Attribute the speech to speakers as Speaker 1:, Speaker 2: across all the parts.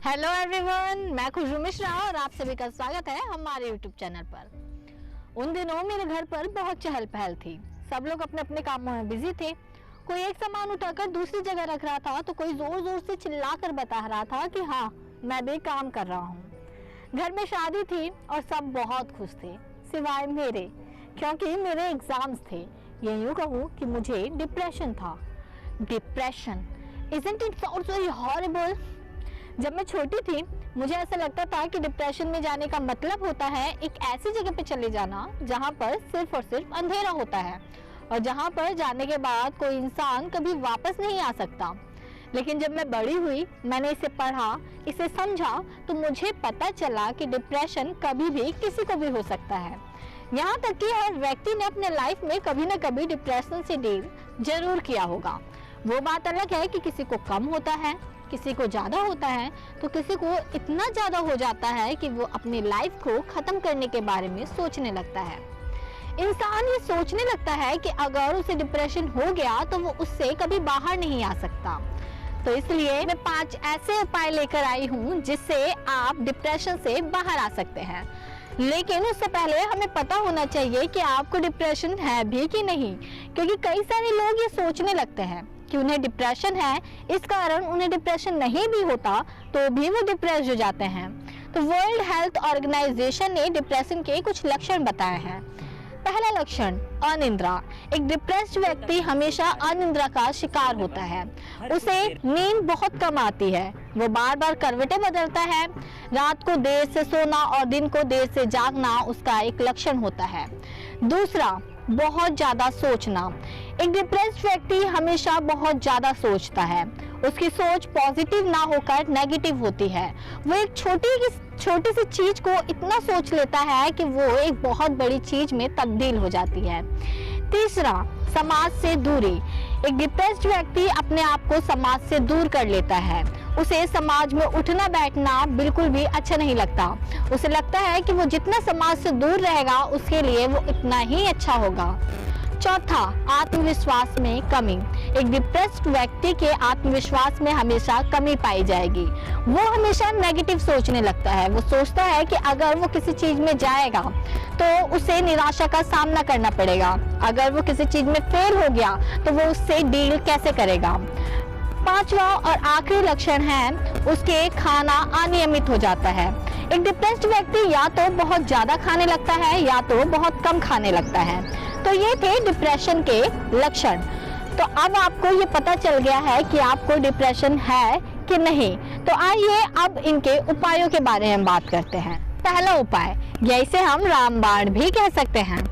Speaker 1: Hello everyone, मैं खुशबू मिश्रा और आप सभी का स्वागत है हमारे यूट्यूब चैनल पर। उन दिनों मेरे घर पर बहुत चहल पहल थी। सब लोग अपने अपने कामों में बिजी थे। कोई एक सामान उठाकर दूसरी जगह रख रहा था तो कोई जोर जोर से चिल्लाकर बता रहा था कि हाँ, मैं भी काम कर रहा हूँ। घर में शादी थी और सब बहुत खुश थे सिवाय मेरे, क्योंकि मेरे एग्जाम्स थे। ये यूँ कहूँ कि मुझे डिप्रेशन था। Depression, isn't it sounds very horrible? जब मैं छोटी थी मुझे ऐसा लगता था कि डिप्रेशन में जाने का मतलब होता है एक ऐसी जगह पे चले जाना जहाँ पर सिर्फ और सिर्फ अंधेरा होता है और जहाँ पर जाने के बाद कोई इंसान कभी वापस नहीं आ सकता। लेकिन जब मैं बड़ी हुई, मैंने इसे पढ़ा, इसे समझा तो मुझे पता चला कि डिप्रेशन कभी भी किसी को भी हो सकता है। यहाँ तक कि हर व्यक्ति ने अपने लाइफ में कभी न कभी डिप्रेशन से डील जरूर किया होगा। वो बात अलग है कि किसी को कम होता है, किसी को ज़्यादा होता है, तो किसी को इतना ज़्यादा हो जाता है कि वो अपनी लाइफ को ख़त्म करने के बारे में सोचने लगता है। इंसान ये सोचने लगता है कि अगर उसे डिप्रेशन हो गया तो वो उससे कभी बाहर नहीं आ सकता। तो इसलिए मैं 5 ऐसे उपाय लेकर आई हूँ जिससे आप डिप्रेशन से बाहर आ सकते हैं। लेकिन उससे पहले हमें पता होना चाहिए कि आपको डिप्रेशन है भी कि नहीं, क्योंकि कई सारे लोग ये सोचने लगते हैं कि उन्हें डिप्रेशन है, इस कारण उन्हें डिप्रेशन नहीं भी होता तो भी वो डिप्रेस हो जाते हैं। तो वर्ल्ड हेल्थ ऑर्गेनाइजेशन ने डिप्रेशन के कुछ लक्षण बताए हैं। पहला लक्षण, अनिद्रा। एक डिप्रेस्ड व्यक्ति हमेशा अनिद्रा का शिकार होता है। उसे नींद बहुत कम आती है, वो बार बार करवटें बदलता है। रात को देर से सोना और दिन को देर से जागना उसका एक लक्षण होता है। दूसरा, बहुत ज्यादा सोचना। एक डिप्रेस्ड व्यक्ति हमेशा बहुत ज्यादा सोचता है। उसकी सोच पॉजिटिव ना होकर नेगेटिव होती है। वो एक छोटी सी चीज को इतना सोच लेता है कि वो एक बहुत बड़ी चीज में तब्दील हो जाती है। तीसरा, समाज से दूरी। एक डिप्रेस्ड व्यक्ति अपने आप को समाज से दूर कर लेता है। उसे समाज में उठना बैठना बिल्कुल भी अच्छा नहीं लगता। उसे लगता है कि वो जितना समाज से दूर रहेगा उसके लिए वो इतना ही अच्छा होगा। चौथा, आत्मविश्वास में कमी। एक डिप्रेस्ड व्यक्ति के आत्मविश्वास में हमेशा कमी पाई जाएगी। वो हमेशा नेगेटिव सोचने लगता है। वो सोचता है कि अगर वो किसी चीज में जाएगा तो उसे निराशा का सामना करना पड़ेगा। अगर वो किसी चीज में फेल हो गया तो वो उससे डील कैसे करेगा। पांचवा और आखिरी लक्षण है, उसके खाना अनियमित हो जाता है। एक डिप्रेस्ड व्यक्ति या तो बहुत ज्यादा खाने लगता है या तो बहुत कम खाने लगता है। तो ये थे डिप्रेशन के लक्षण। तो अब आपको ये पता चल गया है कि आपको डिप्रेशन है कि नहीं। तो आइए अब इनके उपायों के बारे में बात करते हैं। पहला उपाय, या इसे हम रामबाण भी कह सकते हैं।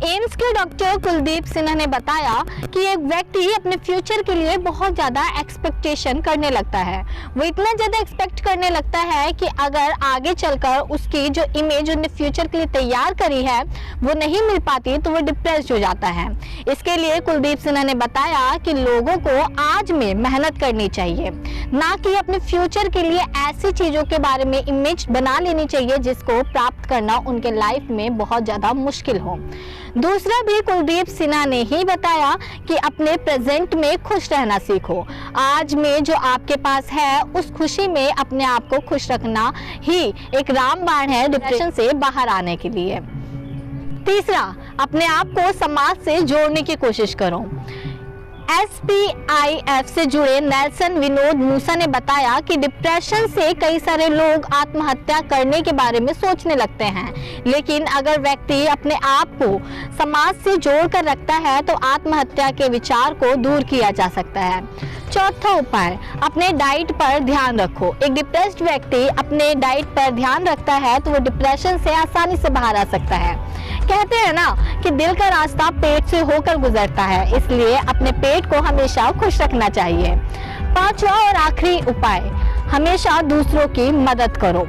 Speaker 1: एम्स के डॉक्टर कुलदीप सिन्हा ने बताया कि एक व्यक्ति अपने फ्यूचर के लिए बहुत ज्यादा एक्सपेक्टेशन करने लगता है। वो इतना ज्यादा एक्सपेक्ट करने लगता है कि अगर आगे चलकर उसकी जो इमेज उसने फ्यूचर के लिए तैयार करी है वो नहीं मिल पाती तो वो डिप्रेस्ड हो जाता है। इसके लिए कुलदीप सिन्हा ने बताया कि लोगों को आज में मेहनत करनी चाहिए, ना कि अपने फ्यूचर के लिए ऐसी चीजों के बारे में इमेज बना लेनी चाहिए जिसको प्राप्त करना उनके लाइफ में बहुत ज्यादा मुश्किल हो। दूसरा भी कुलदीप सिन्हा ने ही बताया कि अपने प्रेजेंट में खुश रहना सीखो। आज में जो आपके पास है उस खुशी में अपने आप को खुश रखना ही एक रामबाण है डिप्रेशन से बाहर आने के लिए। तीसरा, अपने आप को समाज से जोड़ने की कोशिश करो। SPIF से जुड़े नेल्सन विनोद मूसा ने बताया कि डिप्रेशन से कई सारे लोग आत्महत्या करने के बारे में सोचने लगते हैं, लेकिन अगर व्यक्ति अपने आप को समाज से जोड़कर रखता है तो आत्महत्या के विचार को दूर किया जा सकता है। चौथा उपाय, अपने डाइट पर ध्यान रखो। एक डिप्रेस्ड व्यक्ति अपने डाइट पर ध्यान रखता है तो वो डिप्रेशन से आसानी से बाहर आ सकता है। कहते हैं ना कि दिल का रास्ता पेट से होकर गुजरता है, इसलिए अपने पेट को हमेशा खुश रखना चाहिए। पांचवा और आखिरी उपाय, हमेशा दूसरों की मदद करो,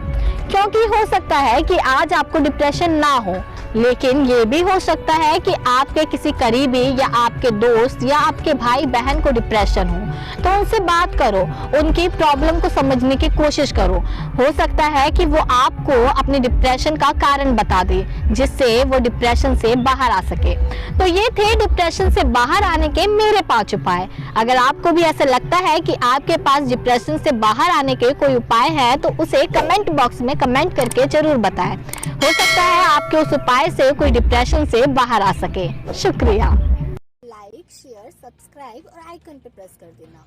Speaker 1: क्योंकि हो सकता है कि आज आपको डिप्रेशन ना हो, लेकिन ये भी हो सकता है कि आपके किसी करीबी या आपके दोस्त या आपके भाई बहन को डिप्रेशन हो। तो उनसे बात करो, उनकी प्रॉब्लम को समझने की कोशिश करो। हो सकता है कि वो आपको अपने डिप्रेशन का कारण बता दे, जिससे वो डिप्रेशन से बाहर आ सके। तो ये थे डिप्रेशन से बाहर आने के मेरे 5 उपाय। अगर आपको भी ऐसा लगता है कि आपके पास डिप्रेशन से बाहर आने के कोई उपाय है तो उसे कमेंट बॉक्स में कमेंट करके जरूर बताएं। हो सकता है आपके उस उपाय से कोई डिप्रेशन से बाहर आ सके। शुक्रिया।
Speaker 2: लाइक, शेयर, सब्सक्राइब और आइकन पे प्रेस कर देना।